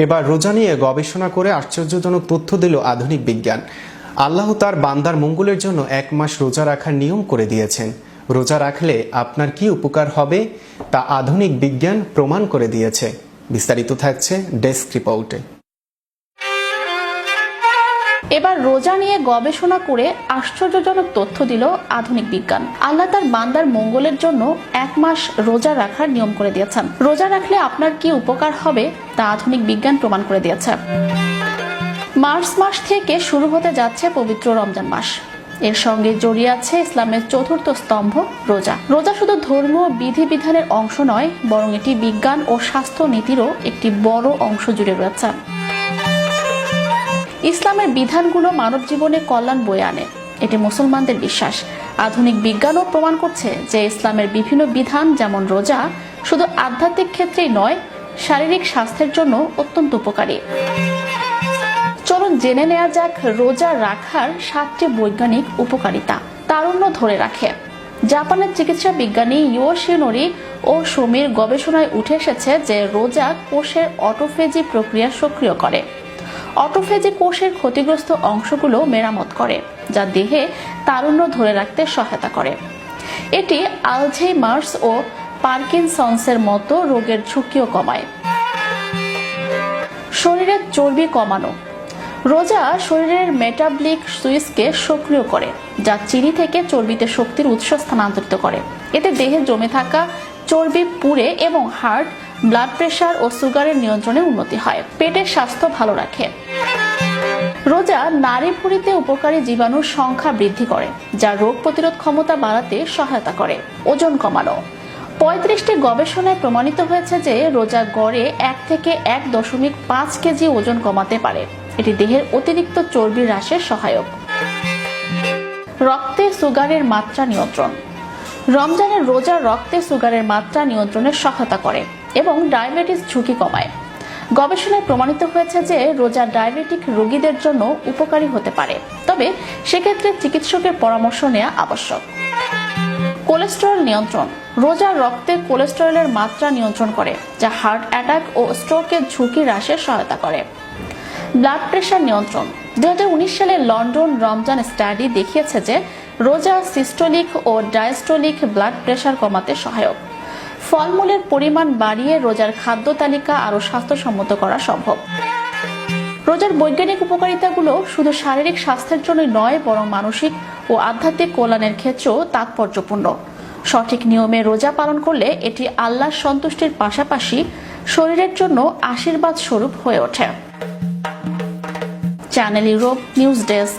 এবার রোজা নিয়ে গবেষণা করে আশ্চর্যজনক তথ্য দিল আধুনিক বিজ্ঞান। আল্লাহ তার বান্দার মঙ্গলের জন্য 1 মাস রোজা রাখার নিয়ম করে দিয়েছেন। রোজা রাখলে আপনার কি উপকার হবে তা আধুনিক বিজ্ঞান প্রমাণ করে দিয়েছে। বিস্তারিত থাকছে ডেস্ক রিপোর্টে। এবার রোজা নিয়ে গবেষণা করে আশ্চর্যজনক তথ্য দিল আধুনিক বিজ্ঞান। আল্লাহ তার বান্দার মঙ্গলের জন্য 1 মাস রোজা রাখার নিয়ম করে দিয়েছেন। রোজা রাখলে আপনার কি উপকার হবে তা আধুনিক বিজ্ঞান প্রমাণ করে দিয়েছে। মার্চ মাস থেকে শুরু হতে যাচ্ছে পবিত্র রমজান মাস। এর সঙ্গে জড়িয়ে আছে ইসলামের চতুর্থ স্তম্ভ রোজা। রোজা শুধু ধর্মীয় বিধিবিধানের অংশ নয়, বরং এটি বিজ্ঞান ও স্বাস্থ্য নীতিরও একটি বড় অংশ জুড়ে রয়েছে। ইসলামের বিধানগুলো মানব জীবনে কল্যাণ বয়ে আনে, এটি মুসলমানদের বিশ্বাস। আধুনিক বিজ্ঞানও প্রমাণ করছে যে ইসলামের বিভিন্ন বিধান, যেমন রোজা, শুধু আধ্যাত্মিক ক্ষেত্রেই নয়, শারীরিক স্বাস্থ্যের জন্য অত্যন্ত উপকারী। চলুন জেনে নেওয়া যাক রোজা রাখার 7টি বৈজ্ঞানিক উপকারিতা। তারুণ্য ধরে রাখে। জাপানের চিকিৎসা বিজ্ঞানী ইয়োশিনোরি ও সুমির গবেষণায় উঠে এসেছে যে রোজা কোষের অটোফেজি প্রক্রিয়া সক্রিয় করে। অটোফেজি কোষের ক্ষতিগ্রস্ত অংশগুলো মেরামত করে, যা দেহে তারুণ্য ধরে রাখতে সহায়তা করে। এটি আলঝেইমার্স ও পার্কিনসন্সের মতো রোগের ঝুঁকিও কমায়। শরীরের চর্বি কমানো। রোজা শরীরের মেটাবলিক সুইচকে সক্রিয় করে, যা চিনি থেকে চর্বিতে শক্তির উৎস স্থানান্তরিত করে। এতে দেহে জমে থাকা চর্বি পুড়ে এবং হার্ট, ব্লাড প্রেশার ও সুগারের নিয়ন্ত্রণে উন্নতি হয়। পেটের স্বাস্থ্য ভালো রাখে। রোজা নাড়ি ভুঁড়িতে উপকারী জীবাণুর সংখ্যা বৃদ্ধি করে, যা রোগ প্রতিরোধ ক্ষমতা বাড়াতে সহায়তা করে। ওজন কমানো। 35টি গবেষণায় প্রমাণিত হয়েছে যে রোজা গড়ে 1 থেকে 1.5 কেজি ওজন কমাতে পারে। এটি দেহের অতিরিক্ত চর্বি হ্রাসের সহায়ক। রক্তে সুগারের মাত্রা নিয়ন্ত্রণ। রমজানের রোজা রক্তে সুগারের মাত্রা নিয়ন্ত্রণে সহায়তা করে এবং ডায়াবেটিস ঝুঁকি কমায়। গবেষণায় প্রমাণিত হয়েছে যে রোজা ডায়াবেটিক রোগীদের জন্য উপকারী হতে পারে, তবে সেক্ষেত্রে চিকিৎসকের পরামর্শ নেওয়া আবশ্যক। কোলেস্টেরল নিয়ন্ত্রণ। রোজা রক্তে কোলেস্টেরলের মাত্রা নিয়ন্ত্রণ করে, যা হার্ট অ্যাটাক ও স্ট্রোকের ঝুঁকি হ্রাসে সহায়তা করে। ব্লাড প্রেশার নিয়ন্ত্রণ। 2019 সালে লন্ডন রমজান স্টাডি দেখিয়েছে যে রোজা সিস্টোলিক ও ডায়াস্টোলিক ব্লাড প্রেশার কমাতে সহায়ক। ফলমূলের পরিমাণ বাড়িয়ে রোজার খাদ্য তালিকা আরও স্বাস্থ্যসম্মত করা সম্ভব। রোজার বৈজ্ঞানিক উপকারিতাগুলো শুধু শারীরিক স্বাস্থ্যের জন্যই নয়, বরং মানসিক ও আধ্যাত্মিক কল্যাণের ক্ষেত্রেও তাৎপর্যপূর্ণ। সঠিক নিয়মে রোজা পালন করলে এটি আল্লাহর সন্তুষ্টির পাশাপাশি শরীরের জন্য আশীর্বাদ স্বরূপ হয়ে ওঠে। Channel Europe news desk.